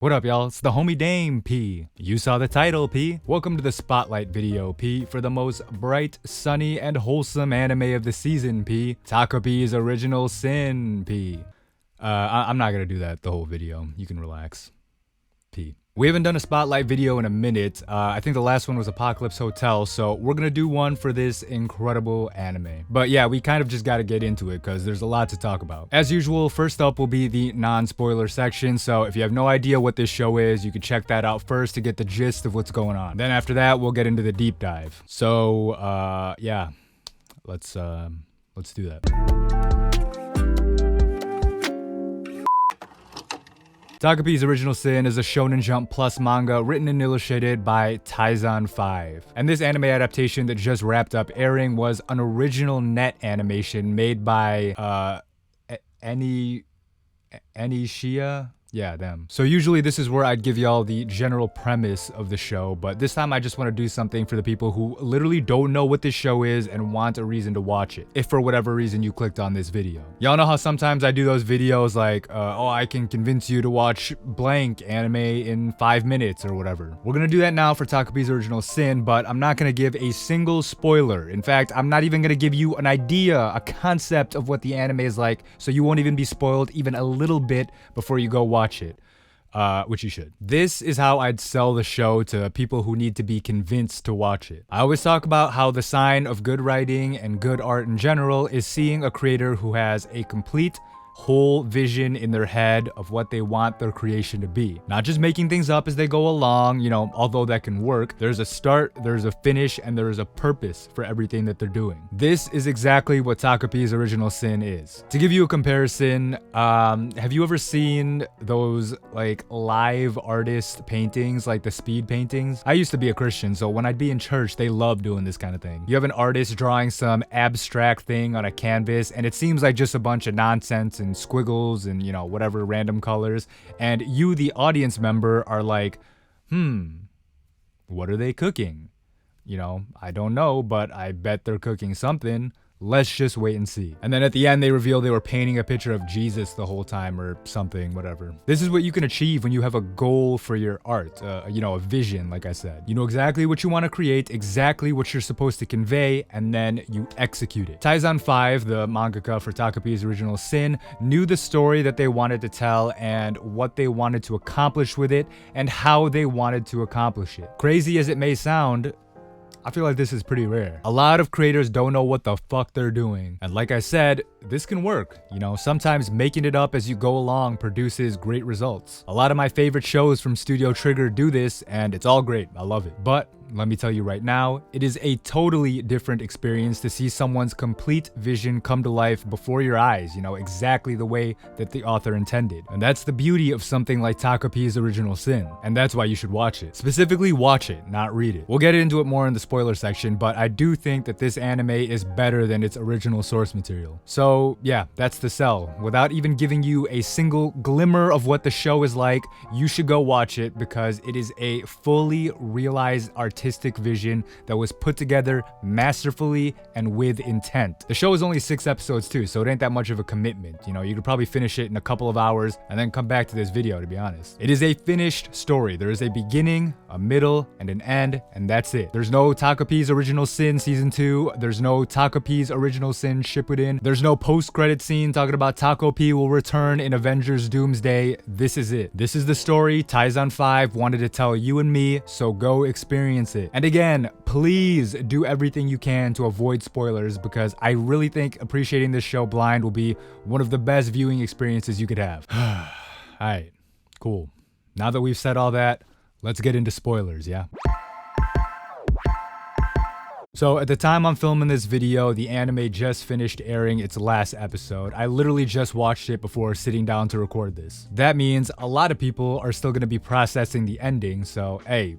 What up, y'all? It's the homie Dame, P. You saw the title, P. Welcome to the Spotlight video, P, for the most bright, sunny, and wholesome anime of the season, P. Takapi's Original Sin, P. I'm not gonna do that the whole video. You can relax. P. We haven't done a Spotlight video in a minute. I think the last one was Apocalypse Hotel, so we're gonna do one for this incredible anime. But yeah, we kind of just gotta get into it because there's a lot to talk about. As usual, first up will be the non-spoiler section, so if you have no idea what this show is, you can check that out first to get the gist of what's going on. Then after that, we'll get into the deep dive. So, yeah, let's do that. Takapi's Original Sin is a Shonen Jump Plus manga written and illustrated by Taizan 5. And this anime adaptation that just wrapped up airing was an original net animation made by, Shia? Yeah, them. So usually this is where I'd give y'all the general premise of the show, but this time I just want to do something for the people who literally don't know what this show is and want a reason to watch it, if for whatever reason you clicked on this video. Y'all know how sometimes I do those videos like, oh, I can convince you to watch blank anime in 5 minutes or whatever. We're gonna do that now for Takapi's Original Sin, but I'm not gonna give a single spoiler. In fact, I'm not even gonna give you an idea, a concept of what the anime is like, so you won't even be spoiled even a little bit before you go watch it, which you should. This is how I'd sell the show to people who need to be convinced to watch it. I always talk about how the sign of good writing and good art in general is seeing a creator who has a complete whole vision in their head of what they want their creation to be. Not just making things up as they go along, you know, although that can work. There's a start, there's a finish, and there is a purpose for everything that they're doing. This is exactly what Takapi's Original Sin is. To give you a comparison, have you ever seen those like live artist paintings, like the speed paintings? I used to be a Christian, so when I'd be in church, they love doing this kind of thing. You have an artist drawing some abstract thing on a canvas, and it seems like just a bunch of nonsense and squiggles and, you know, whatever random colors, and you, the audience member, are like, what are they cooking? You know, I don't know, but I bet they're cooking something. Let's just wait and see. And then at the end, they reveal they were painting a picture of Jesus the whole time or something, whatever. This is what you can achieve when you have a goal for your art, you know, a vision, like I said. You know exactly what you want to create, exactly what you're supposed to convey, and then you execute it. Taizan 5, the mangaka for Takapi's Original Sin, knew the story that they wanted to tell and what they wanted to accomplish with it and how they wanted to accomplish it. Crazy as it may sound, I feel like this is pretty rare. A lot of creators don't know what the fuck they're doing. And like I said, this can work. You know, sometimes making it up as you go along produces great results. A lot of my favorite shows from Studio Trigger do this, and it's all great. I love it. But let me tell you right now, it is a totally different experience to see someone's complete vision come to life before your eyes, you know, exactly the way that the author intended. And that's the beauty of something like Takapi's Original Sin. And that's why you should watch it. Specifically watch it, not read it. We'll get into it more in the spoiler section, but I do think that this anime is better than its original source material. So yeah, that's the sell. Without even giving you a single glimmer of what the show is like, you should go watch it because it is a fully realized artistic vision that was put together masterfully and with intent. The show is only 6 episodes too, so it ain't that much of a commitment. You know, you could probably finish it in a couple of hours and then come back to this video, to be honest. It is a finished story. There is a beginning, a middle, and an end, and that's it. There's no Takapi's Original Sin Season 2. There's no Takapi's Original Sin Shippuden. There's no post-credit scene talking about Taco P will return in Avengers Doomsday. This is it. This is the story Taizan 5 wanted to tell you and me, so go experience it. And again, please do everything you can to avoid spoilers because I really think appreciating this show blind will be one of the best viewing experiences you could have. Alright, cool. Now that we've said all that, let's get into spoilers, yeah? So at the time I'm filming this video, the anime just finished airing its last episode. I literally just watched it before sitting down to record this. That means a lot of people are still going to be processing the ending, so hey,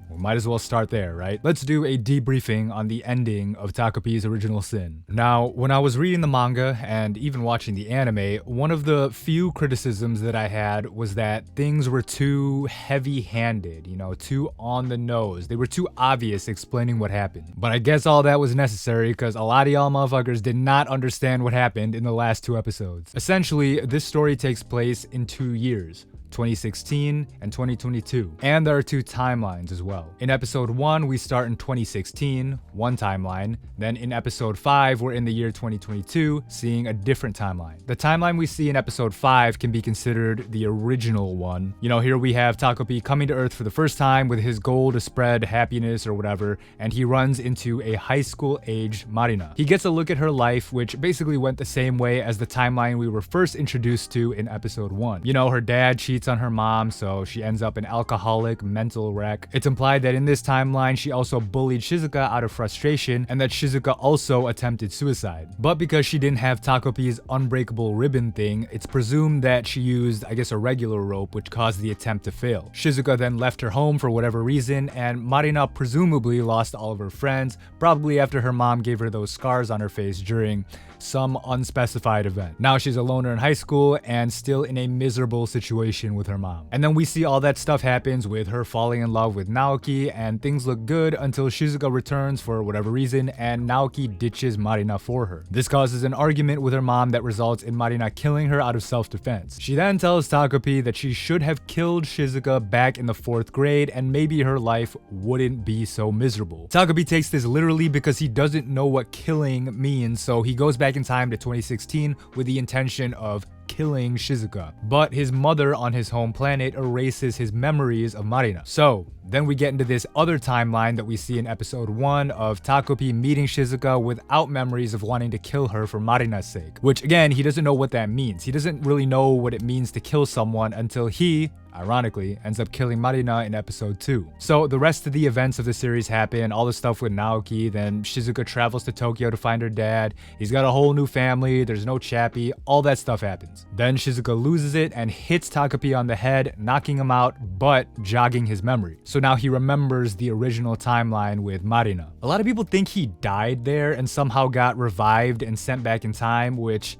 we might as well start there, right? Let's do a debriefing on the ending of Takapi's Original Sin. Now, when I was reading the manga and even watching the anime, one of the few criticisms that I had was that things were too heavy-handed, you know, too on the nose. They were too obvious explaining what happened. But I guess all that was necessary because a lot of y'all motherfuckers did not understand what happened in the last 2 episodes. Essentially, this story takes place in 2 years. 2016, and 2022. And there are 2 timelines as well. In episode 1, we start in 2016, one timeline. Then in episode 5, we're in the year 2022, seeing a different timeline. The timeline we see in episode 5 can be considered the original one. You know, here we have Takopi coming to Earth for the first time with his goal to spread happiness or whatever, and he runs into a high school-aged Marina. He gets a look at her life, which basically went the same way as the timeline we were first introduced to in episode 1. You know, her dad cheats on her mom, so she ends up an alcoholic mental wreck. It's implied that in this timeline, she also bullied Shizuka out of frustration, and that Shizuka also attempted suicide. But because she didn't have Takopi's unbreakable ribbon thing, it's presumed that she used, I guess, a regular rope, which caused the attempt to fail. Shizuka then left her home for whatever reason, and Marina presumably lost all of her friends, probably after her mom gave her those scars on her face during some unspecified event. Now she's a loner in high school and still in a miserable situation with her mom. And then we see all that stuff happens with her falling in love with Naoki, and things look good until Shizuka returns for whatever reason and Naoki ditches Marina for her. This causes an argument with her mom that results in Marina killing her out of self-defense. She then tells Takopi that she should have killed Shizuka back in the 4th grade and maybe her life wouldn't be so miserable. Takopi takes this literally because he doesn't know what killing means, so he goes back in time to 2016 with the intention of killing Shizuka. But his mother on his home planet erases his memories of Marina. So then we get into this other timeline that we see in episode 1 of Takopi meeting Shizuka without memories of wanting to kill her for Marina's sake. Which again, he doesn't know what that means. He doesn't really know what it means to kill someone until he, ironically, ends up killing Marina in episode 2. So the rest of the events of the series happen, all the stuff with Naoki, then Shizuka travels to Tokyo to find her dad, he's got a whole new family, there's no Chappie, all that stuff happens. Then Shizuka loses it and hits Takopi on the head, knocking him out, but jogging his memory. So now he remembers the original timeline with Marina. A lot of people think he died there and somehow got revived and sent back in time, which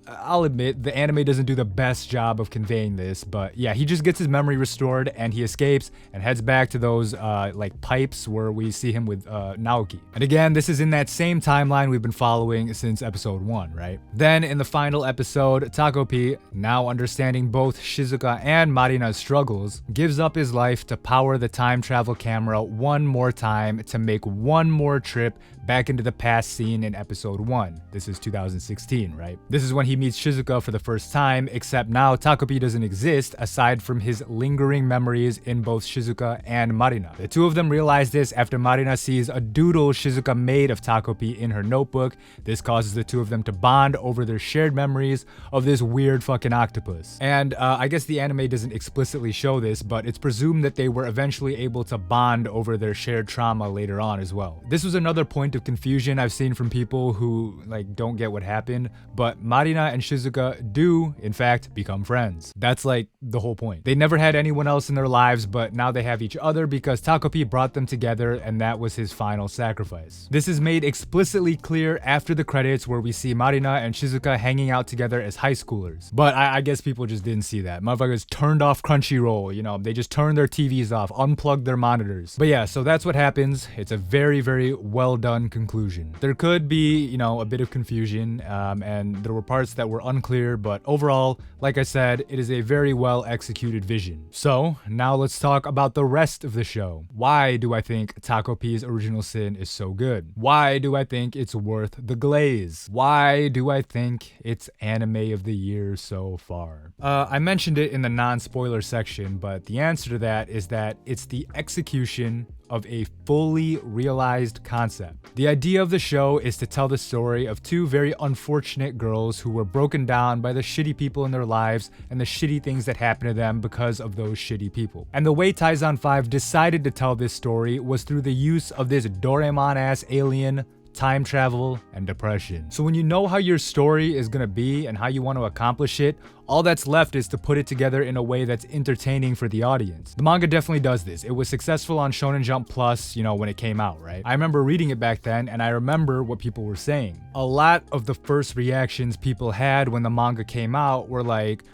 I'll admit, the anime doesn't do the best job of conveying this, but yeah, he just gets his memory restored and he escapes and heads back to those like pipes where we see him with Naoki. And again, this is in that same timeline we've been following since episode 1, right? Then in the final episode, Takopi, now understanding both Shizuka and Marina's struggles, gives up his life to power the time travel camera one more time to make one more trip back into the past scene in episode 1. This is 2016, right? This is when he meets Shizuka for the first time, except now Takopi doesn't exist aside from his lingering memories in both Shizuka and Marina. The two of them realize this after Marina sees a doodle Shizuka made of Takopi in her notebook. This causes the two of them to bond over their shared memories of this weird fucking octopus. And I guess the anime doesn't explicitly show this, but it's presumed that they were eventually able to bond over their shared trauma later on as well. This was another point of confusion I've seen from people who like don't get what happened, but Marina and Shizuka do, in fact, become friends. That's like the whole point. They never had anyone else in their lives, but now they have each other because Takopi brought them together and that was his final sacrifice. This is made explicitly clear after the credits where we see Marina and Shizuka hanging out together as high schoolers. But I guess people just didn't see that. Motherfuckers turned off Crunchyroll, you know, they just turned their TVs off, unplugged their monitors. But yeah, so that's what happens. It's a very, very well done conclusion. There could be, you know, a bit of confusion, and there were parts that were unclear, but overall, like I said, it is a very well executed vision. So now let's talk about the rest of the show. Why do I think Takopi's Original Sin is so good? Why do I think it's worth the glaze? Why do I think it's anime of the year so far? I mentioned it in the non-spoiler section, but the answer to that is that it's the execution of a fully realized concept. The idea of the show is to tell the story of two very unfortunate girls who were broken down by the shitty people in their lives and the shitty things that happened to them because of those shitty people. And the way Taizan 5 decided to tell this story was through the use of this Doraemon-ass alien, time travel, and depression. So when you know how your story is gonna be and how you want to accomplish it, all that's left is to put it together in a way that's entertaining for the audience. The manga definitely does this. It was successful on Shonen Jump Plus, you know, when it came out, right? I remember reading it back then, and I remember what people were saying. A lot of the first reactions people had when the manga came out were like,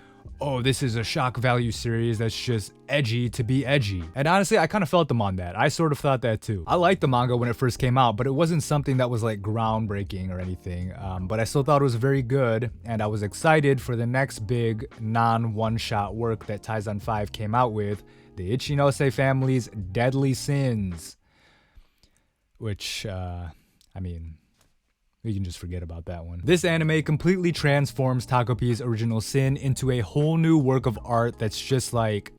oh, this is a shock value series that's just edgy to be edgy. And honestly, I kind of felt them on that. I sort of thought that too. I liked the manga when it first came out, but it wasn't something that was like groundbreaking or anything. But I still thought it was very good, and I was excited for the next big non-one-shot work that Taizan 5 came out with, the Ichinose family's Deadly Sins. Which, I mean, we can just forget about that one. This anime completely transforms Takopi's original sin into a whole new work of art that's just like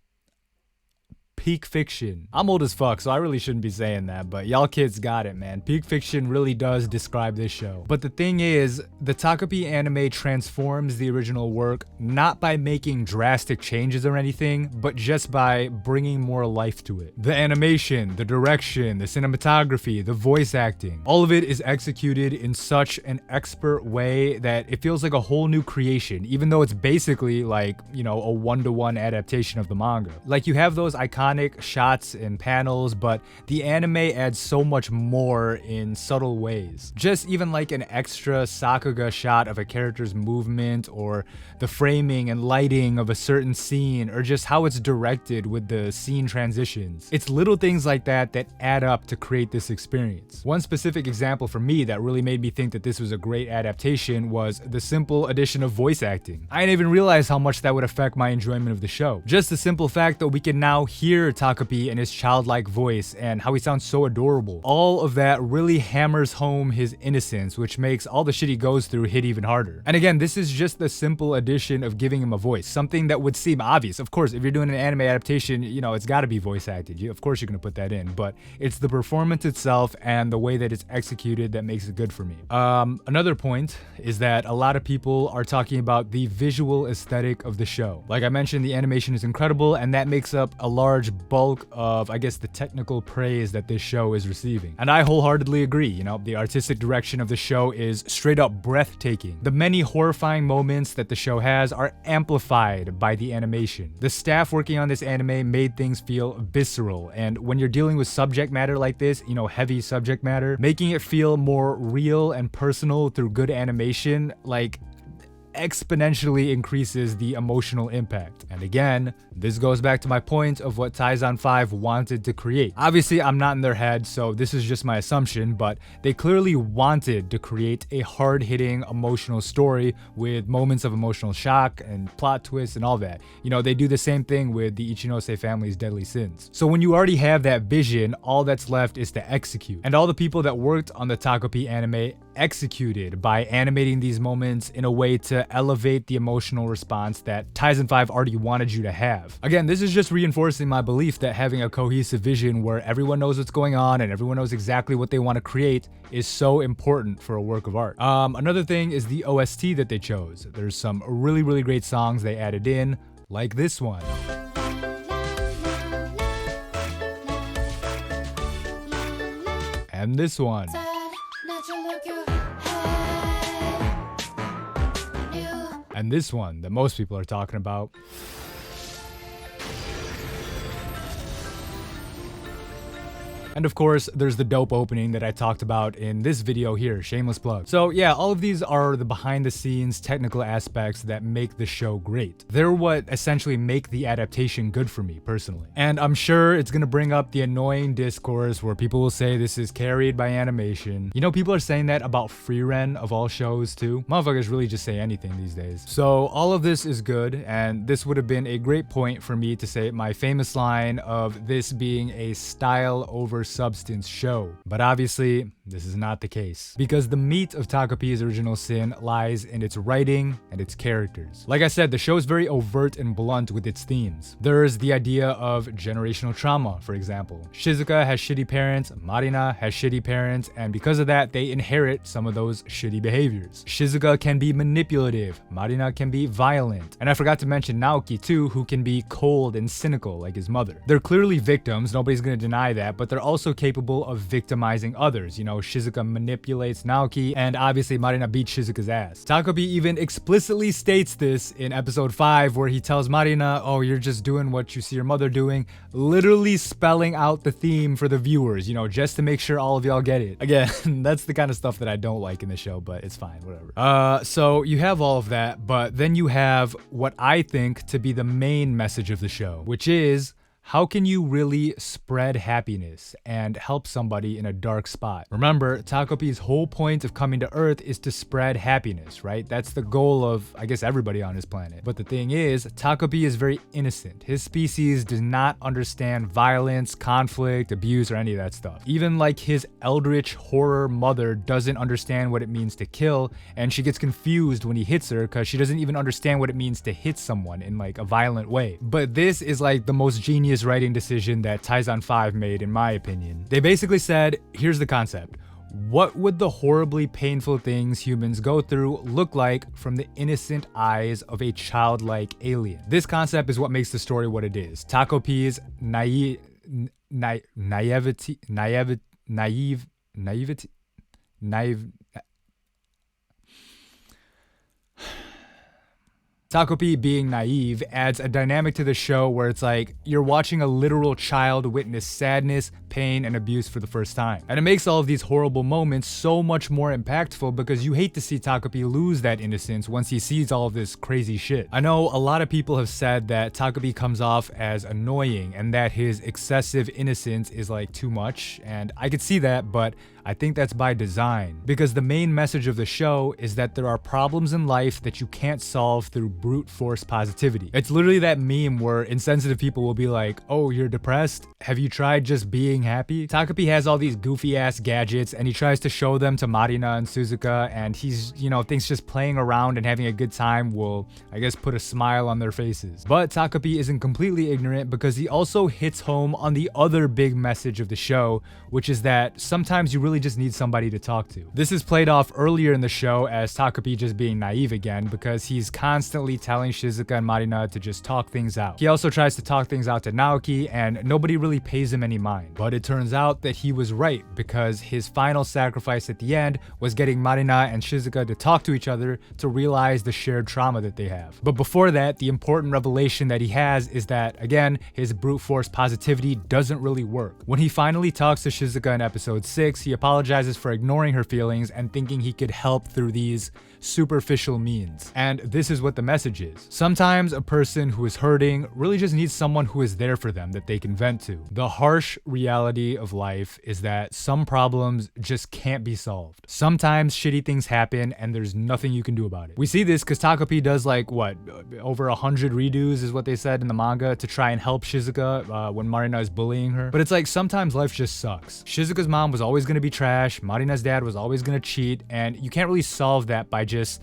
peak fiction. I'm old as fuck, so I really shouldn't be saying that, but y'all kids got it, man. Peak fiction really does describe this show. But the thing is, the Takopi anime transforms the original work not by making drastic changes or anything, but just by bringing more life to it. The animation, the direction, the cinematography, the voice acting, all of it is executed in such an expert way that it feels like a whole new creation, even though it's basically like, you know, a one-to-one adaptation of the manga. Like, you have those iconic shots and panels, but the anime adds so much more in subtle ways. Just even like an extra Sakuga shot of a character's movement, or the framing and lighting of a certain scene, or just how it's directed with the scene transitions. It's little things like that that add up to create this experience. One specific example for me that really made me think that this was a great adaptation was the simple addition of voice acting. I didn't even realize how much that would affect my enjoyment of the show. Just the simple fact that we can now hear Takopi and his childlike voice and how he sounds so adorable. All of that really hammers home his innocence, which makes all the shit he goes through hit even harder. And again, this is just the simple addition of giving him a voice, something that would seem obvious. Of course, if you're doing an anime adaptation, you know, it's gotta be voice acted. Of course you're gonna put that in, but it's the performance itself and the way that it's executed that makes it good for me. Another point is that a lot of people are talking about the visual aesthetic of the show. Like I mentioned, the animation is incredible, and that makes up a large bulk of, I guess, the technical praise that this show is receiving. And I wholeheartedly agree. You know, the artistic direction of the show is straight up breathtaking. The many horrifying moments that the show has are amplified by the animation. The staff working on this anime made things feel visceral, and when you're dealing with subject matter like this, you know, heavy subject matter, making it feel more real and personal through good animation, like, exponentially increases the emotional impact. And again, this goes back to my point of what Taizan 5 wanted to create. Obviously, I'm not in their head, so this is just my assumption, but they clearly wanted to create a hard-hitting emotional story with moments of emotional shock and plot twists and all that. You know, they do the same thing with the Ichinose family's Deadly Sins. So when you already have that vision, all that's left is to execute. And all the people that worked on the Takopi anime executed by animating these moments in a way to elevate the emotional response that Taizan 5 already wanted you to have. Again, this is just reinforcing my belief that having a cohesive vision where everyone knows what's going on and everyone knows exactly what they want to create is so important for a work of art. Another thing is the OST that they chose. There's some really, really great songs they added in, like this one. And this one. And this one that most people are talking about. And of course, there's the dope opening that I talked about in this video here, shameless plug. So yeah, all of these are the behind the scenes technical aspects that make the show great. They're what essentially make the adaptation good for me personally. And I'm sure it's gonna bring up the annoying discourse where people will say this is carried by animation. You know, people are saying that about Frieren of all shows too. Motherfuckers really just say anything these days. So all of this is good, and this would have been a great point for me to say my famous line of this being a style over substance show. But obviously, this is not the case, because the meat of Takopi's original sin lies in its writing and its characters. Like I said, the show is very overt and blunt with its themes. There's the idea of generational trauma, for example. Shizuka has shitty parents, Marina has shitty parents, and because of that, they inherit some of those shitty behaviors. Shizuka can be manipulative, Marina can be violent, and I forgot to mention Naoki too, who can be cold and cynical like his mother. They're clearly victims, nobody's gonna deny that, but they're also capable of victimizing others. You know, Shizuka manipulates Naoki, and obviously Marina beats Shizuka's ass. Takopi even explicitly states this in episode 5, where he tells Marina, oh, you're just doing what you see your mother doing, literally spelling out the theme for the viewers, just to make sure all of y'all get it. Again, that's the kind of stuff that I don't like in the show, but it's fine, whatever. So you have all of that, but then you have what I think to be the main message of the show, which is, how can you really spread happiness and help somebody in a dark spot? Remember, Takopi's whole point of coming to Earth is to spread happiness, right? That's the goal of, I guess, everybody on his planet. But the thing is, Takopi is very innocent. His species does not understand violence, conflict, abuse, or any of that stuff. Even like his eldritch horror mother doesn't understand what it means to kill, and she gets confused when he hits her because she doesn't even understand what it means to hit someone in like a violent way. But this is like the most genius writing decision that Taizan 5 made, in my opinion. They basically said, here's the concept. What would the horribly painful things humans go through look like from the innocent eyes of a childlike alien? This concept is what makes the story what it is. Takopi's naivety. Takopi being naive adds a dynamic to the show where it's like you're watching a literal child witness sadness, pain, and abuse for the first time. And it makes all of these horrible moments so much more impactful because you hate to see Takopi lose that innocence once he sees all of this crazy shit. I know a lot of people have said that Takopi comes off as annoying and that his excessive innocence is like too much, and I could see that, but I think that's by design, because the main message of the show is that there are problems in life that you can't solve through brute force positivity. It's literally that meme where insensitive people will be like, oh, you're depressed? Have you tried just being happy? Takopi has all these goofy ass gadgets and he tries to show them to Marina and Suzuka, and he's, thinks just playing around and having a good time will, I guess, put a smile on their faces. But Takopi isn't completely ignorant because he also hits home on the other big message of the show, which is that sometimes you really just need somebody to talk to. This is played off earlier in the show as Takopi just being naive again because he's constantly telling Shizuka and Marina to just talk things out. He also tries to talk things out to Naoki and nobody really pays him any mind. But it turns out that he was right because his final sacrifice at the end was getting Marina and Shizuka to talk to each other to realize the shared trauma that they have. But before that, the important revelation that he has is that, again, his brute force positivity doesn't really work. When he finally talks to Shizuka in episode 6, he apologizes for ignoring her feelings and thinking he could help through these superficial means. And this is what the message is. Sometimes a person who is hurting really just needs someone who is there for them that they can vent to. The harsh reality of life is that some problems just can't be solved. Sometimes shitty things happen and there's nothing you can do about it. We see this because Takopi does over 100 redos is what they said in the manga to try and help Shizuka when Marina is bullying her. But it's like sometimes life just sucks. Shizuka's mom was always going to be trash, Marina's dad was always going to cheat, and you can't really solve that by just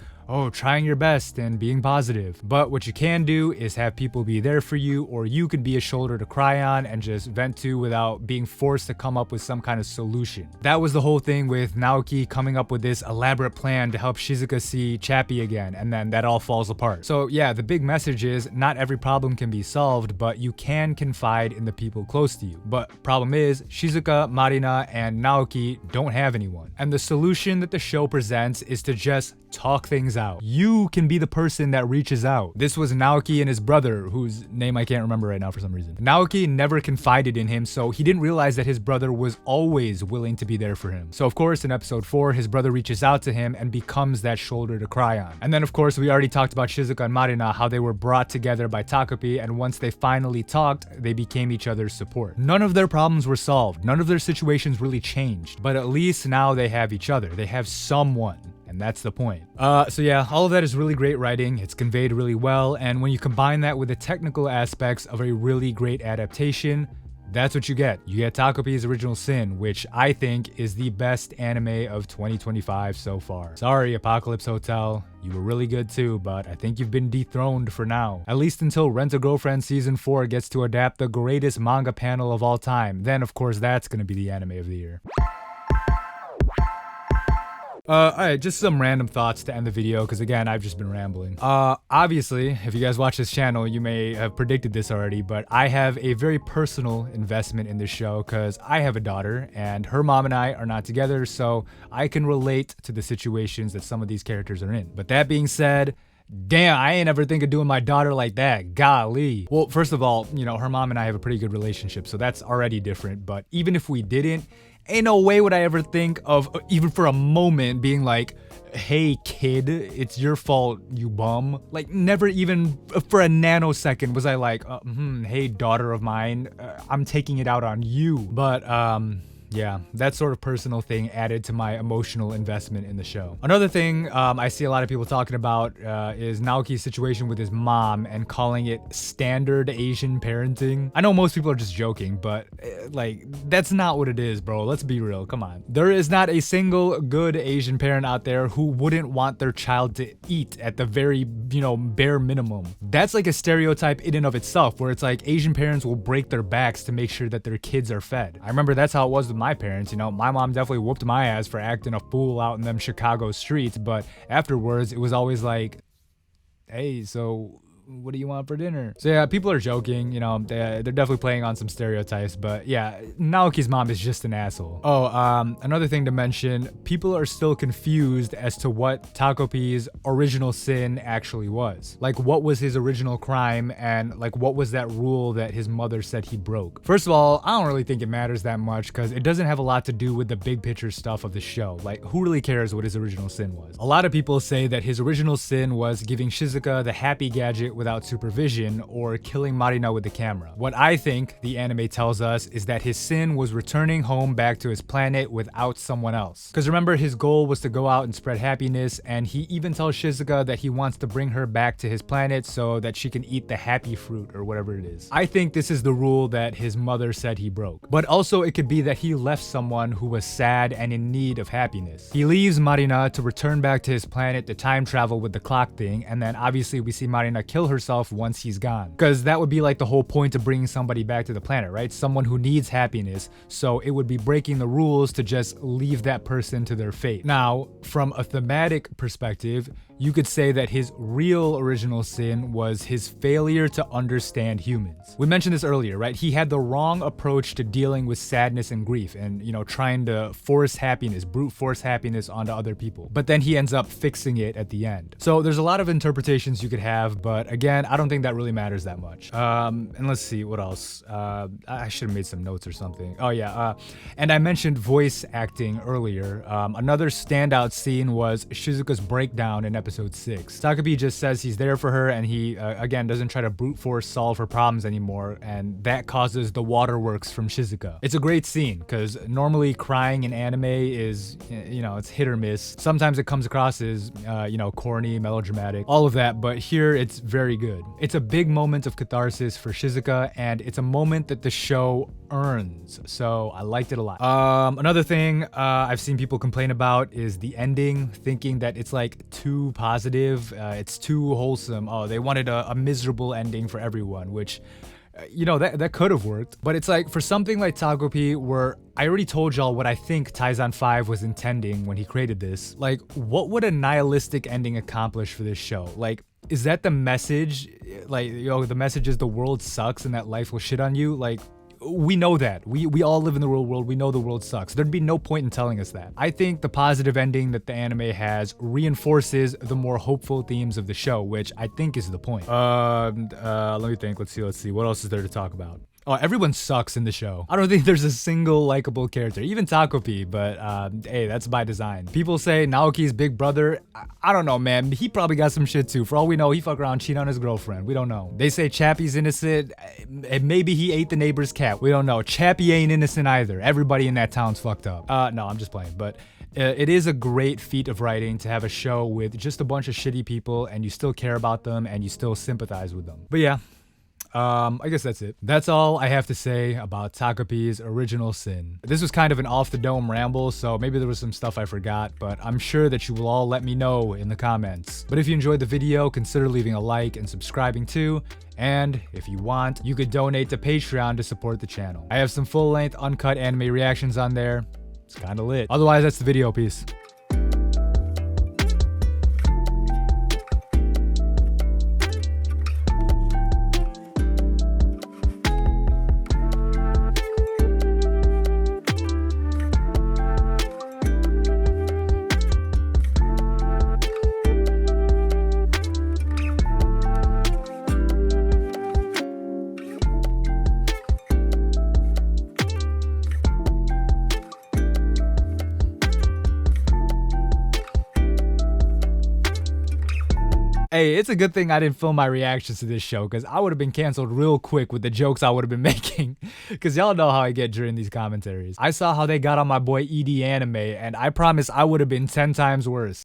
trying your best and being positive. But what you can do is have people be there for you, or you can be a shoulder to cry on and just vent to without being forced to come up with some kind of solution. That was the whole thing with Naoki coming up with this elaborate plan to help Shizuka see Chappie again, and then that all falls apart. So yeah, the big message is not every problem can be solved, but you can confide in the people close to you. But problem is, Shizuka, Marina, and Naoki don't have anyone. And the solution that the show presents is to just talk things out. You can be the person that reaches out. This was Naoki and his brother, whose name I can't remember right now for some reason. Naoki never confided in him, so he didn't realize that his brother was always willing to be there for him. So of course, in episode 4, his brother reaches out to him and becomes that shoulder to cry on. And then of course, we already talked about Shizuka and Marina, how they were brought together by Takopi, and once they finally talked, they became each other's support. None of their problems were solved. None of their situations really changed, but at least now they have each other. They have someone. And that's the point. So yeah, all of that is really great writing. It's conveyed really well. And when you combine that with the technical aspects of a really great adaptation, that's what you get. You get Takopi's Original Sin, which I think is the best anime of 2025 so far. Sorry, Apocalypse Hotel. You were really good too, but I think you've been dethroned for now. At least until Rent-A-Girlfriend Season 4 gets to adapt the greatest manga panel of all time. Then, of course, that's gonna be the anime of the year. Alright, just some random thoughts to end the video, because again, I've just been rambling. Obviously, if you guys watch this channel, you may have predicted this already, but I have a very personal investment in this show, because I have a daughter, and her mom and I are not together, so I can relate to the situations that some of these characters are in. But that being said, damn, I ain't ever think of doing my daughter like that. Golly. Well, first of all, you know, her mom and I have a pretty good relationship, so that's already different, but even if we didn't, ain't no way would I ever think of, even for a moment, being like, hey kid, it's your fault, you bum. Like, never even for a nanosecond was I like, hey daughter of mine, I'm taking it out on you. But yeah, that sort of personal thing added to my emotional investment in the show. Another thing I see a lot of people talking about is Naoki's situation with his mom and calling it standard Asian parenting. I know most people are just joking, but like, that's not what it is, bro. Let's be real, come on. There is not a single good Asian parent out there who wouldn't want their child to eat at the very, you know, bare minimum. That's like a stereotype in and of itself, where it's like Asian parents will break their backs to make sure that their kids are fed. I remember that's how it was with my parents, you know. My mom definitely whooped my ass for acting a fool out in them Chicago streets, but afterwards it was always like, hey, so what do you want for dinner? So yeah, people are joking, you know, they're definitely playing on some stereotypes, but yeah, Naoki's mom is just an asshole. Oh, another thing to mention, people are still confused as to what Takopi's original sin actually was. Like, what was his original crime, and like, what was that rule that his mother said he broke? First of all, I don't really think it matters that much, because it doesn't have a lot to do with the big picture stuff of the show. Like, who really cares what his original sin was? A lot of people say that his original sin was giving Shizuka the happy gadget without supervision, or killing Marina with the camera. What I think the anime tells us is that his sin was returning home back to his planet without someone else. Because remember, his goal was to go out and spread happiness, and he even tells Shizuka that he wants to bring her back to his planet so that she can eat the happy fruit or whatever it is. I think this is the rule that his mother said he broke. But also it could be that he left someone who was sad and in need of happiness. He leaves Marina to return back to his planet to time travel with the clock thing, and then obviously we see Marina kill herself once he's gone. Because that would be like the whole point of bringing somebody back to the planet, right? Someone who needs happiness, so it would be breaking the rules to just leave that person to their fate. Now, from a thematic perspective, you could say that his real original sin was his failure to understand humans. We mentioned this earlier, right? He had the wrong approach to dealing with sadness and grief, and, you know, trying to force happiness, brute force happiness onto other people. But then he ends up fixing it at the end. So there's a lot of interpretations you could have, but again, I don't think that really matters that much. And let's see, what else? I should have made some notes or something. Oh yeah, and I mentioned voice acting earlier. Another standout scene was Shizuka's breakdown in episode 6. Takopi just says he's there for her, and he, again, doesn't try to brute force solve her problems anymore, and that causes the waterworks from Shizuka. It's a great scene, because normally crying in anime is, you know, it's hit or miss. Sometimes it comes across as, you know, corny, melodramatic, all of that, but here it's very good. It's a big moment of catharsis for Shizuka, and it's a moment that the show earns, so I liked it a lot. Another thing I've seen people complain about is the ending, thinking that it's like too positive, it's too wholesome. Oh, they wanted a miserable ending for everyone, which, you know, that could have worked. But it's like, for something like Takopi, where I already told y'all what I think Taizan 5 was intending when he created this, like, what would a nihilistic ending accomplish for this show? Like, is that the message? Like, you know, the message is the world sucks and that life will shit on you? Like, we know that. We all live in the real world. We know the world sucks. There'd be no point in telling us that. I think the positive ending that the anime has reinforces the more hopeful themes of the show, which I think is the point. Let me think. Let's see. What else is there to talk about? Oh, everyone sucks in the show. I don't think there's a single likable character, even Takopi, but hey, that's by design. People say Naoki's big brother. I don't know, man. He probably got some shit too. For all we know, he fucked around, cheated on his girlfriend. We don't know. They say Chappie's innocent, and maybe he ate the neighbor's cat. We don't know. Chappie ain't innocent either. Everybody in that town's fucked up. No, I'm just playing, but it is a great feat of writing to have a show with just a bunch of shitty people, and you still care about them, and you still sympathize with them. But yeah. I guess that's it. That's all I have to say about Takopi's original sin. This was kind of an off-the-dome ramble, so maybe there was some stuff I forgot, but I'm sure that you will all let me know in the comments. But if you enjoyed the video, consider leaving a like and subscribing too. And if you want, you could donate to Patreon to support the channel. I have some full-length, uncut anime reactions on there. It's kinda lit. Otherwise, that's the video. Peace. Hey, it's a good thing I didn't film my reactions to this show, because I would have been canceled real quick with the jokes I would have been making. Because y'all know how I get during these commentaries. I saw how they got on my boy ED Anime, and I promise I would have been 10 times worse.